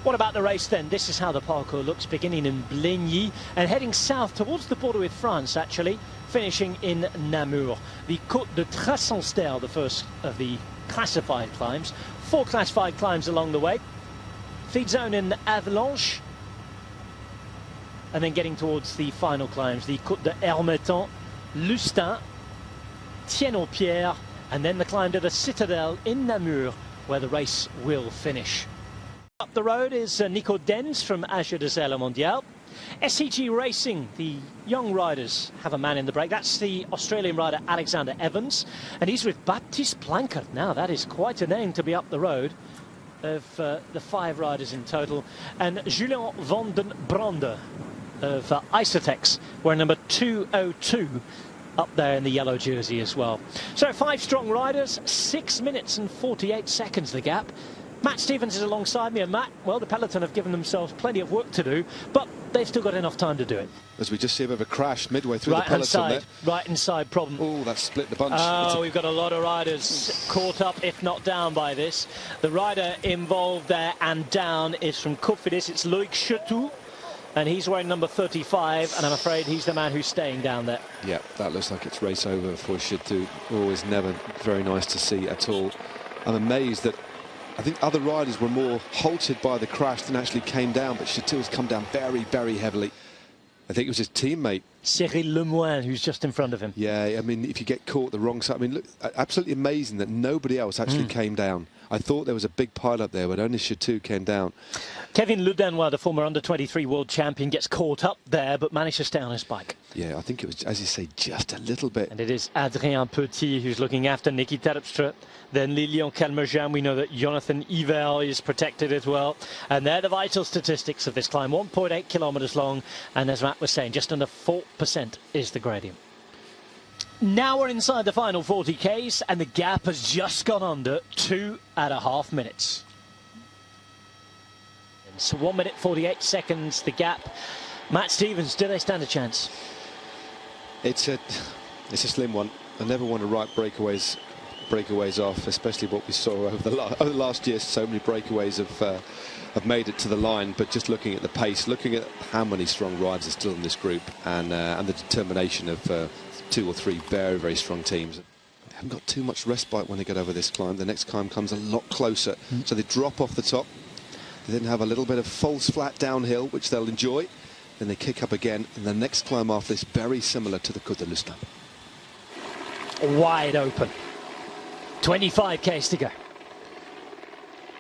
What about the race then? This is how the parcours looks, beginning in Bligny and heading south towards the border with France, actually, finishing in Namur. The Côte de Trassenster, the first of the classified climbs. 4 classified climbs along the way. Feed zone in Avalanche. And then getting towards the final climbs, the Côte de Hermetan, Lustin, Thienne-aux-Pierres, and then the climb to the Citadel in Namur, where the race will finish. Up the road is Nico Denz from Age de Zelle Mondial. SCG Racing, the young riders, have a man in the break. That's the Australian rider Alexander Evans, and he's with Baptiste Plankert. Now that is quite a name to be up the road of the 5 riders in total. And Julien van den Brande of Isotex, wearing number 202 up there in the yellow jersey as well. So 5 strong riders, 6 minutes and 48 seconds the gap. Matt Stevens is alongside me, and Matt, well, the peloton have given themselves plenty of work to do, but they've still got enough time to do it. As we just see a bit of a crash midway through the peloton there. Right-hand side problem. Oh, that's split the bunch. Oh, we've got a lot of riders caught up, if not down, by this. The rider involved there and down is from Cofidis. It's Loïc Chetou, and he's wearing number 35, and I'm afraid he's the man who's staying down there. Yeah, that looks like it's race over for Chetou. Always never very nice to see at all. I'm amazed that I think other riders were more halted by the crash than actually came down, but Chetou has come down very, very heavily. I think it was his teammate Cyril Lemoine who's just in front of him. Yeah, I mean, if you get caught the wrong side, I mean, look, absolutely amazing that nobody else actually came down. I thought there was a big pile up there, but only Chetou came down. Kevin Ludenois, the former under-23 world champion, gets caught up there, but managed to stay on his bike. Yeah, I think it was, as you say, just a little bit. And it is Adrien Petit who's looking after Niki Terpstra. Then Lilian Calmejean. We know that Jonathan Yver is protected as well. And they're the vital statistics of this climb. 1.8 kilometres long. And as Matt was saying, just under 4% is the gradient. Now we're inside the final 40 Ks, and the gap has just gone under 2.5 minutes. So 1 minute 48 seconds the gap. Matt Stevens, do they stand a chance? It's a slim one. I never want to write breakaways off, especially what we saw over the last year. So many breakaways have made it to the line, but just looking at the pace, looking at how many strong riders are still in this group, and the determination of 2 or 3 very, very strong teams. They haven't got too much respite when they get over this climb. The next climb comes a lot closer, so they drop off the top. They then have a little bit of false flat downhill, which they'll enjoy. Then they kick up again, and the next climb after this very similar to the Côte de Lustin. Wide open. 25 Ks to go.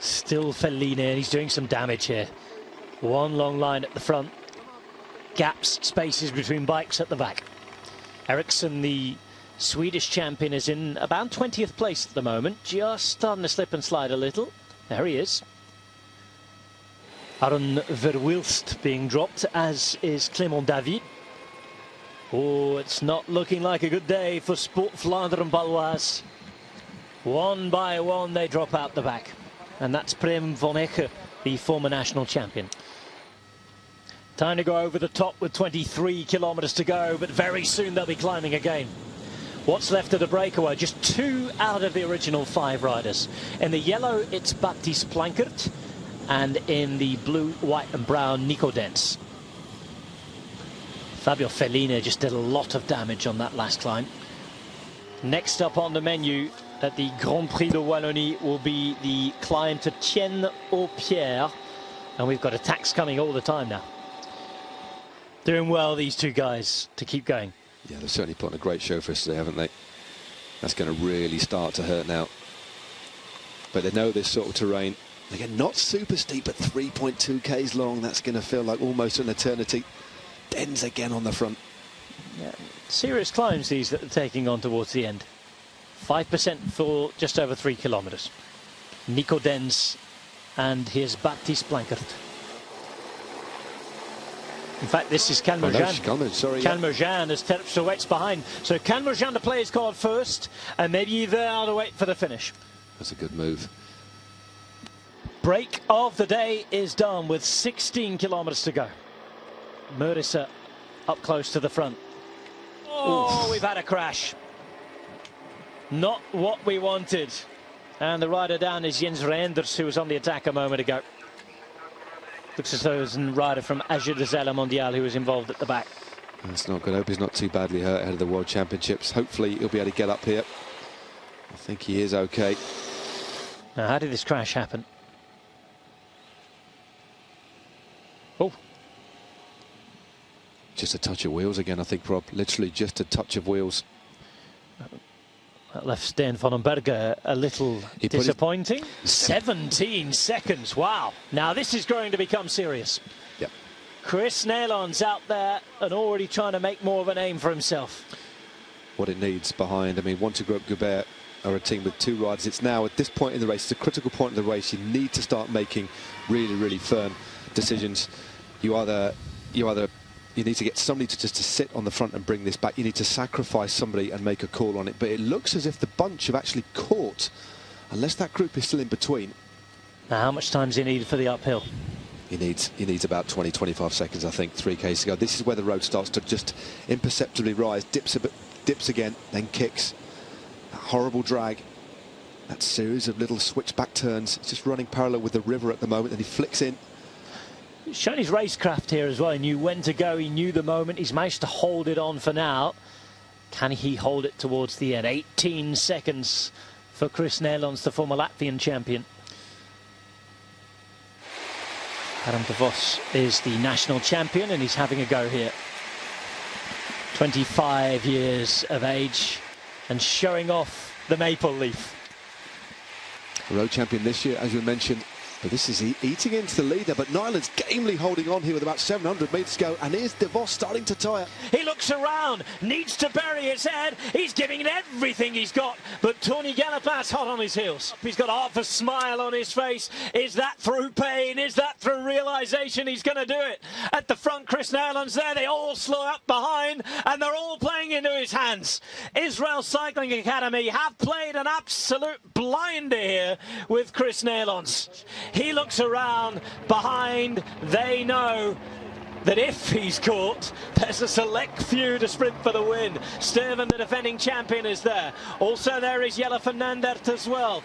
Still Fellini, and he's doing some damage here. One long line at the front. Gaps, spaces between bikes at the back. Eriksson, the Swedish champion, is in about 20th place at the moment. Just starting to slip and slide a little. There he is. Aron Verwilst being dropped, as is Clément David. Oh, it's not looking like a good day for Sport Vlaanderen Baloise. One by one they drop out the back. And that's Prem van Ecke, the former national champion. Time to go over the top with 23 kilometres to go, but very soon they'll be climbing again. What's left of the breakaway? Just 2 out of the original 5 riders. In the yellow, it's Baptiste Plankert, and in the blue, white and brown, Nico Denz. Fabio Fellini just did a lot of damage on that last climb. Next up on the menu at the Grand Prix de Wallonia will be the climb to Thienne-aux-Pierres, and we've got attacks coming all the time now. Doing well, these 2 guys, to keep going. Yeah, they've certainly put on a great show for us today, haven't they? That's going to really start to hurt now. But they know this sort of terrain. Again, not super steep, but 3.2 Ks long. That's going to feel like almost an eternity. Denz again on the front. Yeah, serious climbs these that they're taking on towards the end. 5% for just over 3 kilometres. Nico Denz, and here's Baptiste Plankert. In fact, this is Calmejean. Calmejean as Terpstra waits behind. So Calmejean to play his card first, and maybe Yver to wait for the finish. That's a good move. Break of the day is done with 16 kilometres to go. Merisa up close to the front. Oh, we've had a crash. Not what we wanted. And the rider down is Jens Reinders, who was on the attack a moment ago. Looks as though it was a rider from Giro D'Italia Mondiale who was involved at the back. That's not good. I hope he's not too badly hurt ahead of the World Championships. Hopefully he'll be able to get up here. I think he is okay. Now, how did this crash happen? Oh. Just a touch of wheels again, I think, Rob. Literally just a touch of wheels. That left Steen van den Berge a little disappointing. 17 seconds, wow. Now this is going to become serious. Yep. Chris Nederland's out there and already trying to make more of a name for himself. What it needs behind, I mean, Wanty Group Goubert are a team with 2 riders. It's now, at this point in the race, it's a critical point in the race. You need to start making really, really firm decisions. You need to get somebody to just to sit on the front and bring this back. You need to sacrifice somebody and make a call on it. But it looks as if the bunch have actually caught, unless that group is still in between. Now, how much time is he needed for the uphill? He needs about 20, 25 seconds, I think, 3Ks to go. This is where the road starts to just imperceptibly rise, dips a bit, dips again, then kicks. That horrible drag. That series of little switchback turns. It's just running parallel with the river at the moment, and he flicks in. He's shown his racecraft here as well. He knew when to go, he knew the moment. He's managed to hold it on for now. Can he hold it towards the end? 18 seconds for Chris Nederlands, the former Latvian champion. Adam de Vos is the national champion and he's having a go here. 25 years of age and showing off the maple leaf. Road champion this year, as we mentioned. But this is eating into the leader, but Nyland's gamely holding on here with about 700 metres to go, and here's De Vos starting to tire. He looks around, needs to bury his head, he's giving it everything he's got, but Tony Galopin's hot on his heels. He's got half a smile on his face. Is that through pain? Is that through realisation he's going to do it? At the front, Chris Nederland's there, they all slow up behind, and they're all playing into his hands. Israel Cycling Academy have played an absolute blinder here with Chris Nederlands. He looks around behind. They know that if he's caught, there's a select few to sprint for the win. Steven, the defending champion, is there. Also there is Jelle Fernandez as well.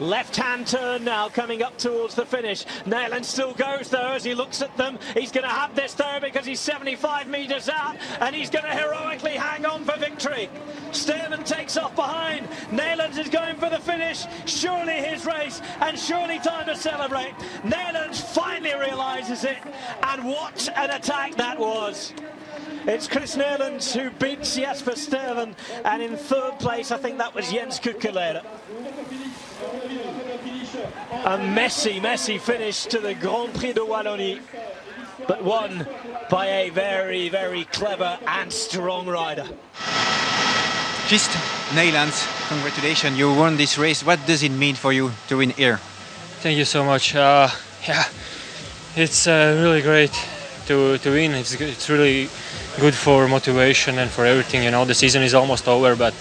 Left-hand turn now coming up towards the finish. Nederland still goes though as he looks at them. He's going to have this though because he's 75 metres out and he's going to heroically hang on for victory. Steven takes off behind. Nederland is going for the finish. Surely his race and surely time to celebrate. Nederland finally realises it, and what an attack that was. It's Chris Nederland who beats Jasper Steven, and in third place I think that was Jens Kukelera. A messy finish to the Grand Prix de Wallonia, but won by a very, very clever and strong rider. Just Nederland, congratulations, you won this race. What does it mean for you to win here? Thank you so much. Yeah, it's really great to win. It's really good for motivation and for everything. You know, the season is almost over, but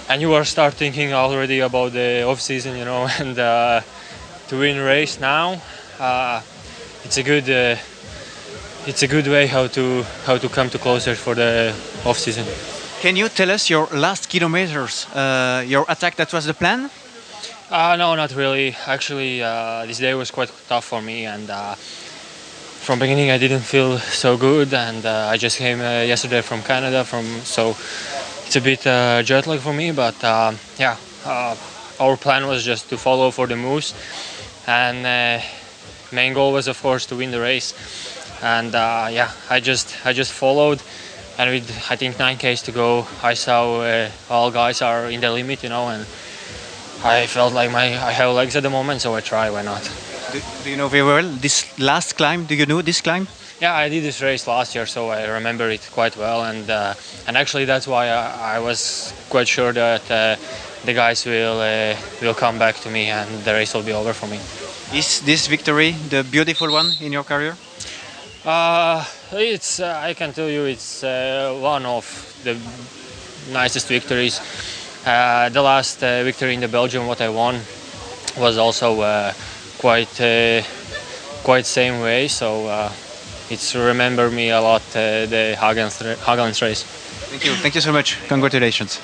and you are start thinking already about the off season. You know, and to win race now, it's a good way how to come to closer for the off season. Can you tell us your last kilometers, your attack? That was the plan? No, not really. Actually, this day was quite tough for me, and from beginning I didn't feel so good, and I just came yesterday from Canada, so it's a bit jet lag for me. But yeah, our plan was just to follow for the moves, and main goal was of course to win the race, and yeah, I just followed. And with, I think, 9Ks to go, I saw all guys are in the limit, you know, and I felt like I have legs at the moment, so I try, why not? Do you know very well this last climb? Do you know this climb? Yeah, I did this race last year, so I remember it quite well, and actually that's why I was quite sure that the guys will come back to me and the race will be over for me. Is this victory the beautiful one in your career? It's I can tell you it's one of the nicest victories. The last victory in the Belgium, what I won, was also quite same way. So it's remember me a lot the Hagens race. Thank you so much. Congratulations.